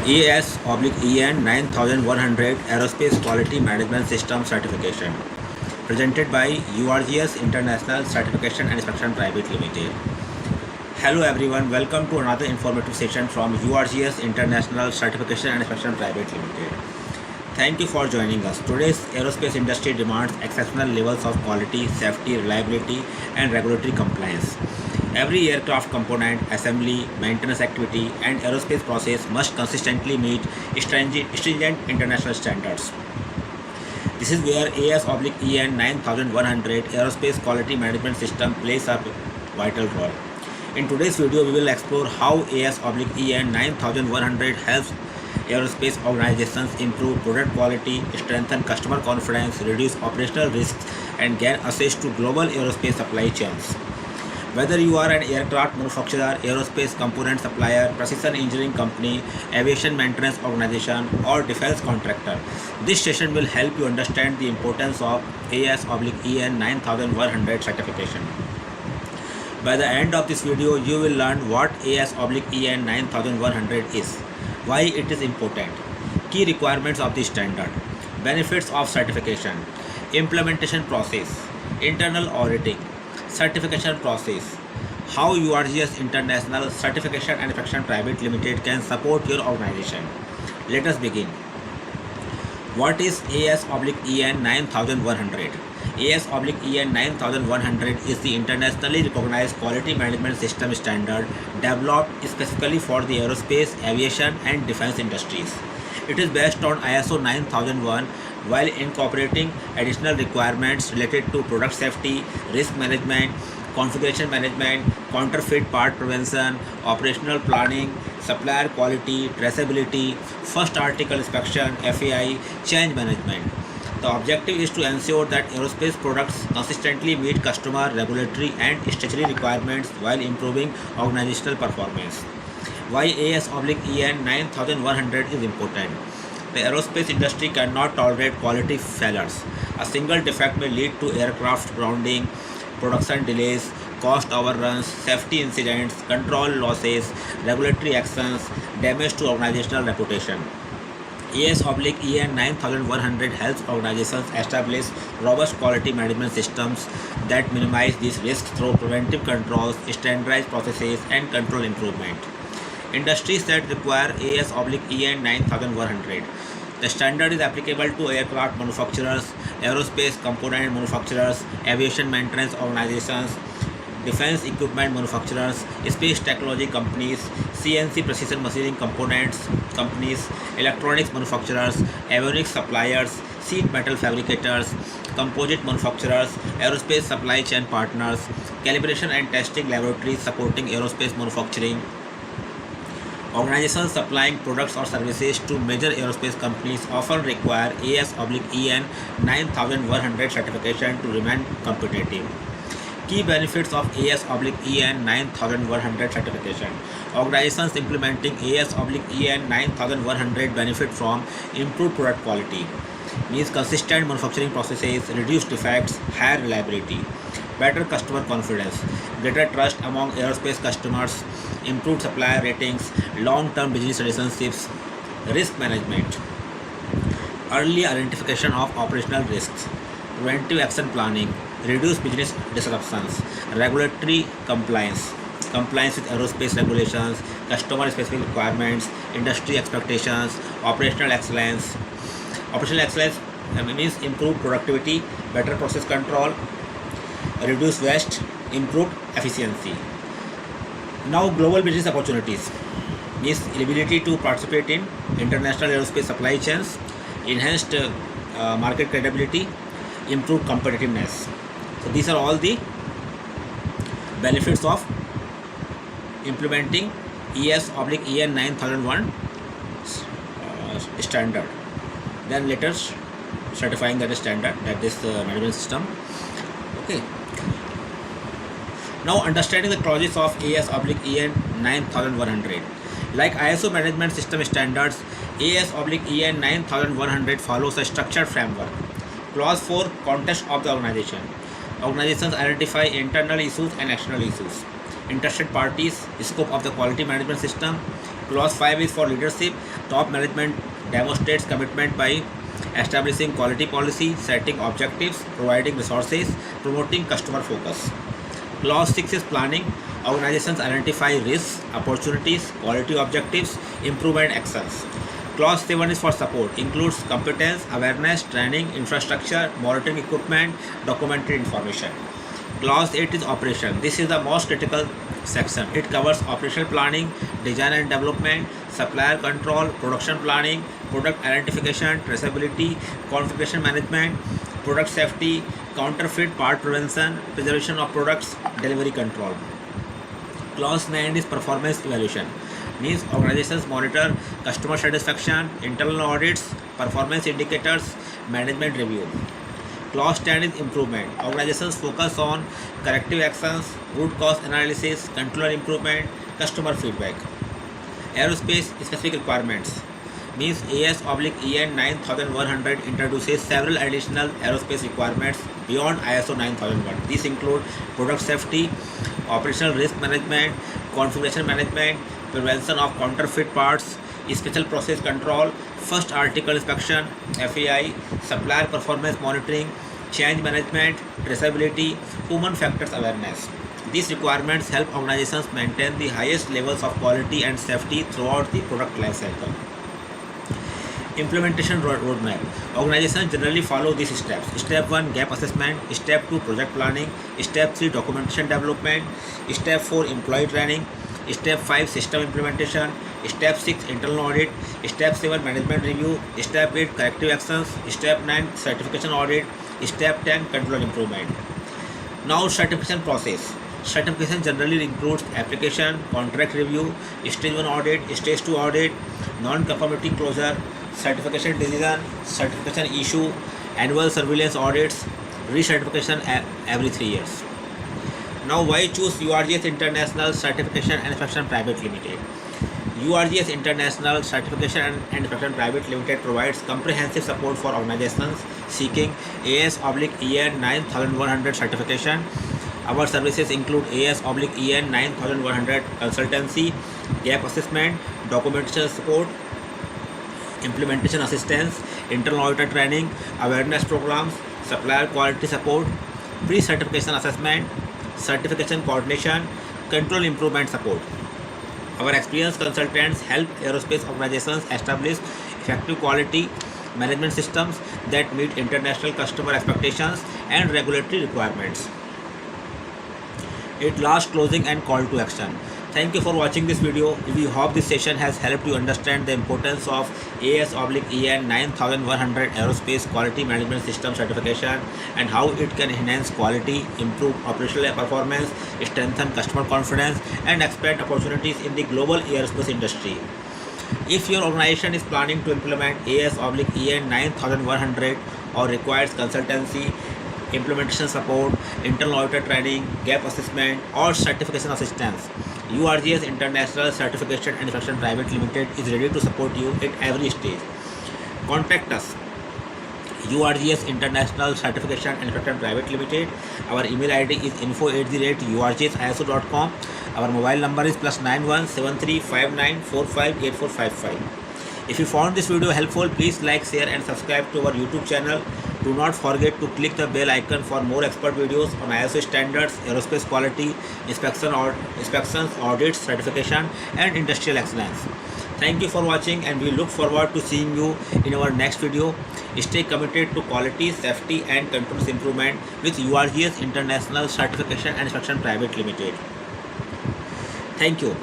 AS/EN 9100 Aerospace Quality Management System Certification, presented by URGS International Certification and Inspection Private Limited. Hello everyone, welcome to another informative session from URGS International Certification and Inspection Private Limited. Thank you for joining us. Today's aerospace industry demands exceptional levels of quality, safety, reliability and regulatory compliance. Every aircraft component, assembly, maintenance activity and aerospace process must consistently meet stringent international standards. This is where AS/EN 9100 Aerospace Quality Management System plays a vital role. In today's video, we will explore how AS/EN 9100 helps aerospace organizations improve product quality, strengthen customer confidence, reduce operational risks, and gain access to global aerospace supply chains. Whether you are an aircraft manufacturer, aerospace component supplier, precision engineering company, aviation maintenance organization, or defense contractor, this session will help you understand the importance of AS/EN 9100 certification. By the end of this video, you will learn what AS/EN 9100 is, why it is important, key requirements of the standard, benefits of certification, implementation process, internal auditing, certification process, how URGS International Certification and Inspection Private Limited can support your organization. Let us begin. What is AS/EN 9100? AS/EN 9100 is the internationally recognized quality management system standard developed specifically for the aerospace, aviation and defense industries. It is based on ISO 9001 while incorporating additional requirements related to product safety, risk management, configuration management, counterfeit part prevention, operational planning, supplier quality, traceability, first article inspection, FAI, change management. The objective is to ensure that aerospace products consistently meet customer, regulatory and statutory requirements while improving organizational performance. Why AS/EN 9100 is important? The aerospace industry cannot tolerate quality failures. A single defect may lead to aircraft grounding, production delays, cost overruns, safety incidents, control losses, regulatory actions, damage to organizational reputation. AS/EN 9100 helps organizations establish robust quality management systems that minimize these risks through preventive controls, standardized processes, and control improvement. Industries that require AS/EN 9100. The standard is applicable to aircraft manufacturers, aerospace component manufacturers, aviation maintenance organizations, defense equipment manufacturers, space technology companies, CNC precision machining components companies, electronics manufacturers, avionics suppliers, sheet metal fabricators, composite manufacturers, aerospace supply chain partners, calibration and testing laboratories supporting aerospace manufacturing, organizations supplying products or services to major aerospace companies often require AS/EN 9100 certification to remain competitive. Key benefits of AS/EN 9100 certification. Organizations implementing AS/EN 9100 benefit from improved product quality, means consistent manufacturing processes, reduced defects, higher reliability, better customer confidence, greater trust among aerospace customers, improved supplier ratings, long-term business relationships, risk management, early identification of operational risks, preventive action planning, reduce business disruptions, regulatory compliance, compliance with aerospace regulations, customer specific requirements, industry expectations, operational excellence. Operational excellence means improved productivity, better process control, reduce waste, improved efficiency. Now global business opportunities means ability to participate in international aerospace supply chains, enhanced market credibility, improved competitiveness. So these are all the benefits of implementing AS/EN 9001 standard. Then later certifying that standard, that this management system. Okay. Now understanding the clauses of AS/EN 9100. Like ISO management system standards, AS/EN 9100 follows a structured framework. Clause 4, context of the organization. Organizations identify internal issues and external issues. Interested parties, scope of the quality management system, Clause 5 is for leadership. Top management demonstrates commitment by establishing quality policy, setting objectives, providing resources, promoting customer focus. Clause 6 is planning. Organizations identify risks, opportunities, quality objectives, improvement actions. Clause 7 is for support, includes competence, awareness, training, infrastructure, monitoring equipment, documented information. Clause 8 is operation. This is the most critical section. It covers operational planning, design and development, supplier control, production planning, product identification, traceability, configuration management, product safety, counterfeit part prevention, preservation of products, delivery control. Clause 9 is performance evaluation. Means organizations monitor customer satisfaction, internal audits, performance indicators, management review. Clause 10 is improvement. Organizations focus on corrective actions, root cause analysis, controller improvement, customer feedback. Aerospace specific requirements. Means AS/EN 9100 introduces several additional aerospace requirements beyond ISO 9001. These include product safety, operational risk management, configuration management, prevention of counterfeit parts, special process control, first article inspection, FAI, supplier performance monitoring, change management, traceability, human factors awareness. These requirements help organizations maintain the highest levels of quality and safety throughout the product lifecycle. Implementation roadmap. Organizations generally follow these steps. Step 1 gap assessment, step 2 project planning, step 3 documentation development, step 4 employee training, step 5 system implementation, step 6 internal audit, step 7 management review, step 8 corrective actions, step 9 certification audit, step 10 control improvement. Now certification process. Certification generally includes application, contract review, stage 1 audit, stage 2 audit, non-conformity closure, certification decision, certification issue, annual surveillance audits, recertification every 3 years. Now why choose URGS International Certification and Inspection Private Limited? URGS International Certification and Inspection Private Limited provides comprehensive support for organizations seeking AS/EN 9100 certification. Our services include AS/EN 9100 consultancy, gap assessment, documentation support, implementation assistance, internal auditor training, awareness programs, supplier quality support, pre-certification assessment, certification coordination, control improvement support. Our experienced consultants help aerospace organizations establish effective quality management systems that meet international customer expectations and regulatory requirements. At last, closing and call to action. Thank you for watching this video. We hope this session has helped you understand the importance of AS/EN 9100 Aerospace Quality Management System certification and how it can enhance quality, improve operational performance, strengthen customer confidence, and expand opportunities in the global aerospace industry. If your organization is planning to implement AS/EN 9100 or requires consultancy, implementation support, internal auditor training, gap assessment, or certification assistance, URGS International Certification and Inspection Private Limited is ready to support you at every stage. Contact us. URGS International Certification and Inspection Private Limited. Our email ID is info@urgsiso.com. Our mobile number is +91 7359458455. If you found this video helpful, please like, share and subscribe to our YouTube channel. Do not forget to click the bell icon for more expert videos on ISO standards, aerospace quality, inspections, audits, certification and industrial excellence. Thank you for watching and we look forward to seeing you in our next video. Stay committed to quality, safety and controls improvement with URGS International Certification and Inspection Private Limited. Thank you.